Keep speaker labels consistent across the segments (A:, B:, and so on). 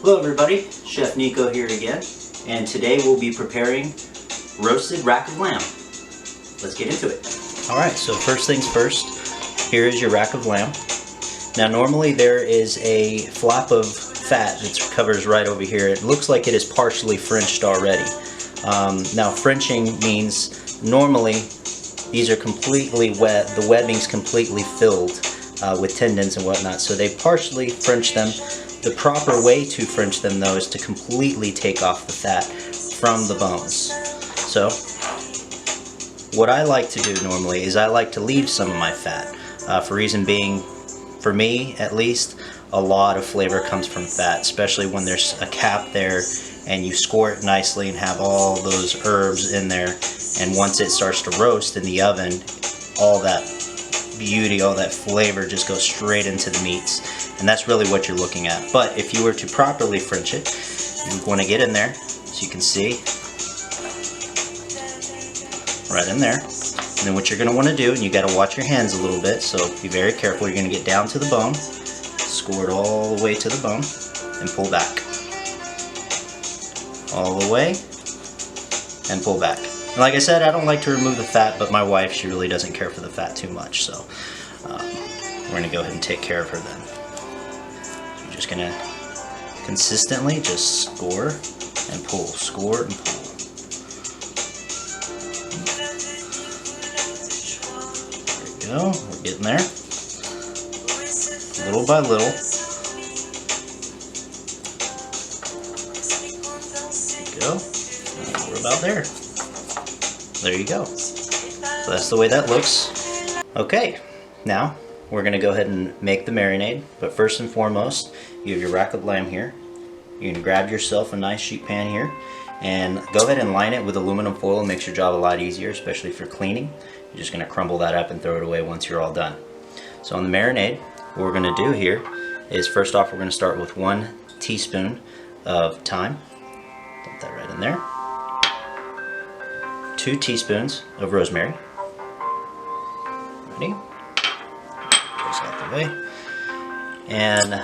A: Hello everybody, Chef Nico here again, and today we'll be preparing roasted rack of lamb. Let's get into it. Alright, so first things first, here is your rack of lamb. Now normally there is a flap of fat that covers right over here. It looks like it is partially Frenched already. Now Frenching means normally these are completely wet, the webbing's completely filled with tendons and whatnot, so they partially French them. The proper way to French them though is to completely take off the fat from the bones. So what I like to do normally is I like to leave some of my fat, for reason being, for me at least, a lot of flavor comes from fat, especially when there's a cap there and you score it nicely and have all those herbs in there, and once it starts to roast in the oven, all that beauty, all that flavor just goes straight into the meats, and that's really what you're looking at. But if you were to properly French it, you want to get in there, so you can see, right in there. And then what you're going to want to do, and you got to watch your hands a little bit, so be very careful. You're going to get down to the bone, score it all the way to the bone, and pull back. All the way, and pull back. And like I said, I don't like to remove the fat, but my wife, she really doesn't care for the fat too much, so we're going to go ahead and take care of her then. So you're just going to consistently just score and pull, score and pull. There we go, we're getting there. Little by little. There we go. And we're about there. There you go. So that's the way that looks. Okay, now we're going to go ahead and make the marinade. But first and foremost, you have your rack of lamb here. You're going to grab yourself a nice sheet pan here and go ahead and line it with aluminum foil. It makes your job a lot easier, especially if you're cleaning. You're just going to crumble that up and throw it away once you're all done. So on the marinade, what we're going to do here is first off we're going to start with 1 teaspoon of thyme. Dump that right in there. 2 teaspoons of rosemary. Ready? Goes out the way. And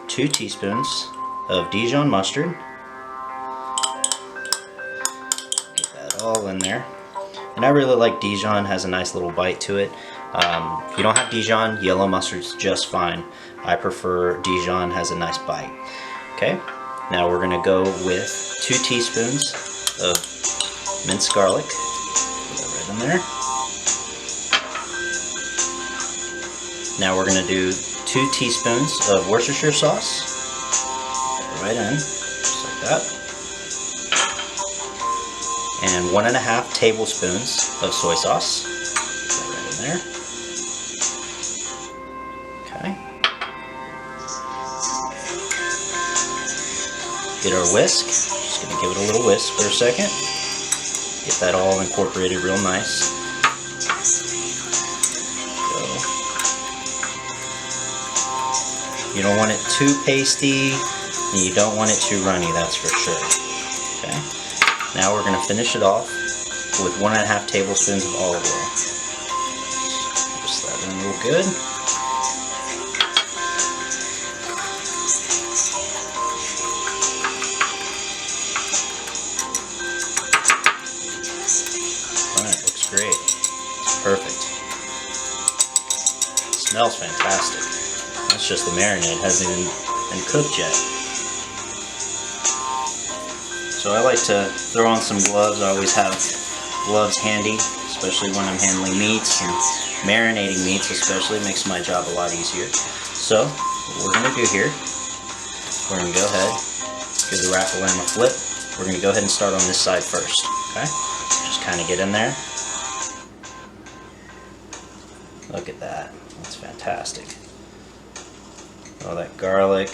A: 2 teaspoons of Dijon mustard. Get that all in there. And I really like Dijon, has a nice little bite to it. If you don't have Dijon, yellow mustard's just fine. I prefer Dijon, has a nice bite. Okay, now we're going to go with 2 teaspoons of minced garlic. Put that right in there. Now we're going to do 2 teaspoons of Worcestershire sauce. Put that right in, just like that. And 1.5 tablespoons of soy sauce. Put that right in there. Okay. Get our whisk. Just going to give it a little whisk for a second. Get that all incorporated real nice. So, you don't want it too pasty, and you don't want it too runny, that's for sure. Okay. Now we're going to finish it off with 1.5 tablespoons of olive oil. Just that in real good. Great. It's perfect. It smells fantastic. That's just the marinade. It hasn't even been cooked yet. So I like to throw on some gloves. I always have gloves handy, especially when I'm handling meats and marinating meats especially. It makes my job a lot easier. So what we're going to do here, we're going to go ahead, give the rack of lamb a flip. We're going to go ahead and start on this side first. Okay? Just kind of get in there. Look at that. That's fantastic. All that garlic,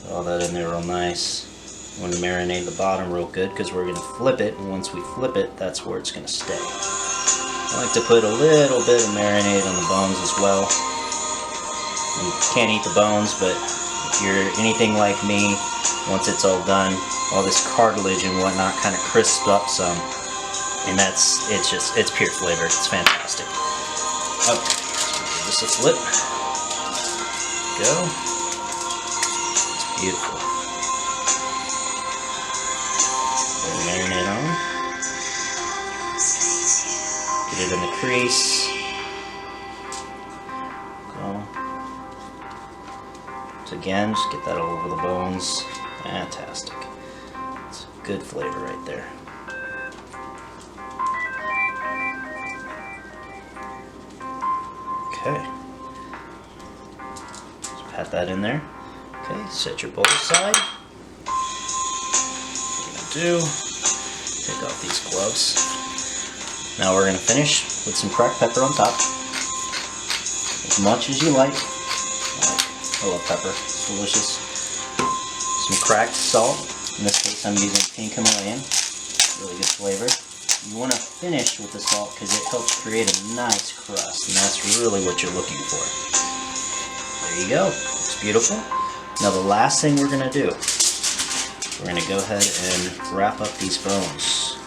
A: all that in there real nice. We want to marinate the bottom real good because we're going to flip it, and once we flip it, that's where it's going to stay. I like to put a little bit of marinade on the bones as well. You can't eat the bones, but if you're anything like me, once it's all done, all this cartilage and whatnot kind of crisps up some, and it's pure flavor. It's fantastic. Okay, so give this a flip. Go. It's Beautiful. Marinate on. Get it in the crease. Go. So again, just get that all over the bones. Fantastic. It's a good flavor right there. Okay. Just pat that in there. Okay, set your bowl aside. What we're gonna do, take off these gloves. Now we're gonna finish with some cracked pepper on top. As much as you like. I love pepper, it's delicious. Some cracked salt. In this case I'm using pink Himalayan. Really good flavor. You want to finish with the salt because it helps create a nice crust, and that's really what you're looking for. There you go. It's beautiful. Now the last thing we're going to do, we're going to go ahead and wrap up these bones.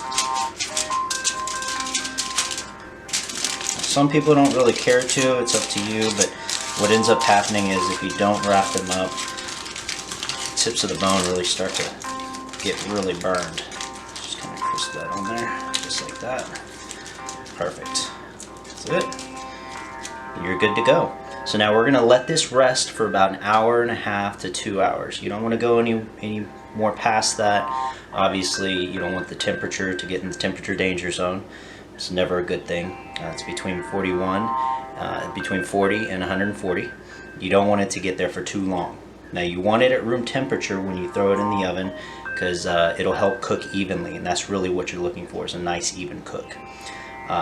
A: Some people don't really care to, it's up to you, but what ends up happening is if you don't wrap them up, the tips of the bone really start to get really burned. Just kind of crisp that on there, just like that. Perfect. That's it. You're good to go. So now we're going to let this rest for about an hour and a half to 2 hours. You don't want to go any more past that. Obviously, you don't want the temperature to get in the temperature danger zone. It's never a good thing. It's between 40 and 140. You don't want it to get there for too long. Now you want it at room temperature when you throw it in the oven because it'll help cook evenly, and that's really what you're looking for, is a nice even cook.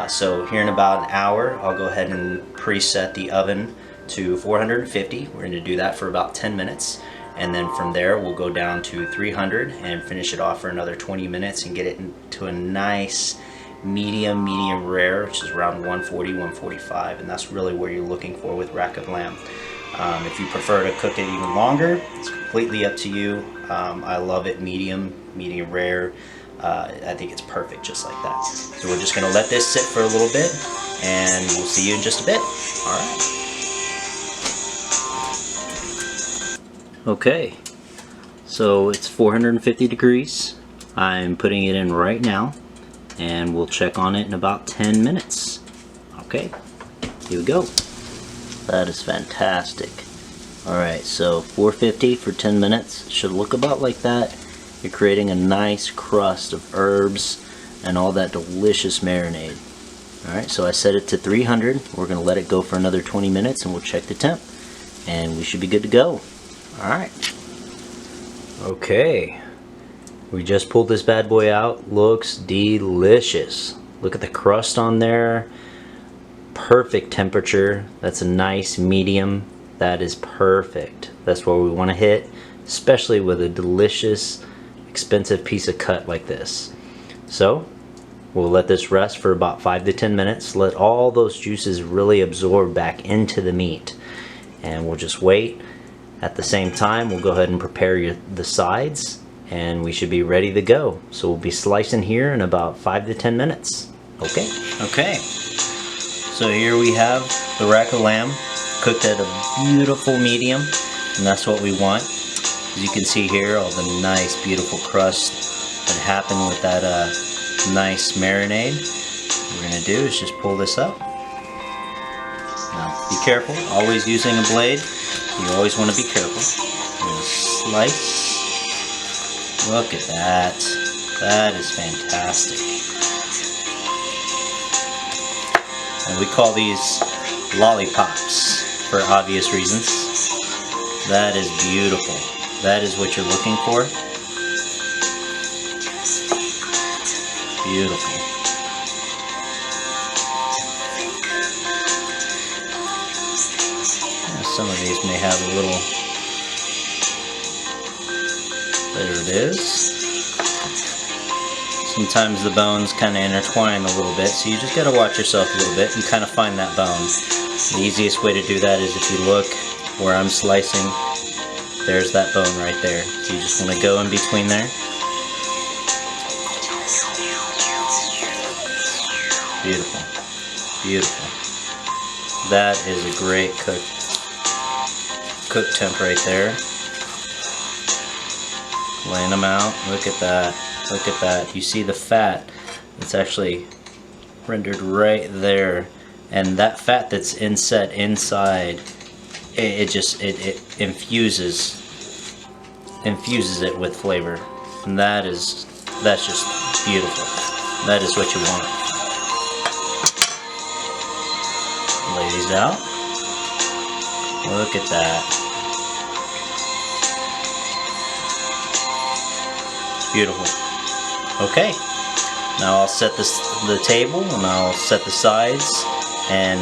A: So here in about an hour, I'll go ahead and preset the oven to 450. We're going to do that for about 10 minutes. And then from there, we'll go down to 300 and finish it off for another 20 minutes and get it into a nice medium rare, which is around 140, 145. And that's really where you're looking for with rack of lamb. If you prefer to cook it even longer, it's completely up to you. I love it medium rare. I think it's perfect just like that. So we're just going to let this sit for a little bit, and we'll see you in just a bit. All right. Okay, so it's 450 degrees. I'm putting it in right now, and we'll check on it in about 10 minutes. Okay, here we go. That is fantastic. Alright, so 450 for 10 minutes. Should look about like that. You're creating a nice crust of herbs and all that delicious marinade. Alright, so I set it to 300. We're going to let it go for another 20 minutes and we'll check the temp. And we should be good to go. Alright. Okay. We just pulled this bad boy out. Looks delicious. Look at the crust on there. Perfect temperature. That's a nice medium. That is perfect. That's where we want to hit, especially with a delicious, expensive piece of cut like this. So we'll let this rest for about 5 to 10 minutes. Let all those juices really absorb back into the meat, and we'll just wait. At the same time, we'll go ahead and prepare the sides, and we should be ready to go. So we'll be slicing here in about 5 to 10 minutes. Okay. So here we have the rack of lamb, cooked at a beautiful medium, and that's what we want. As you can see here, all the nice beautiful crust that happened with that nice marinade. What we're going to do is just pull this up. Now be careful, always using a blade. You always want to be careful. We're going to slice. Look at that. That is fantastic. And we call these lollipops for obvious reasons. That is beautiful. That is what you're looking for. Beautiful. Some of these may have a little, there it is. Sometimes the bones kind of intertwine a little bit, so you just got to watch yourself a little bit and kind of find that bone. The easiest way to do that is if you look where I'm slicing, there's that bone right there. So you just want to go in between there. Beautiful. Beautiful. That is a great cook temp right there. laying them out. Look at that. Look at that. You see the fat? It's actually rendered right there, and that fat that's inset inside, it infuses it with flavor, and that's just beautiful. That is what you want. Lay these out. Look at that. Beautiful. Okay, now I'll set the table, and I'll set the sides, and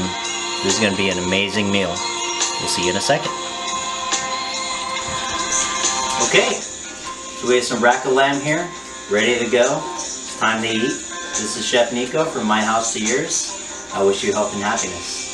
A: this is going to be an amazing meal. We'll see you in a second. Okay, so we have some rack of lamb here, ready to go. It's time to eat. This is Chef Nico from My House to Yours. I wish you health and happiness.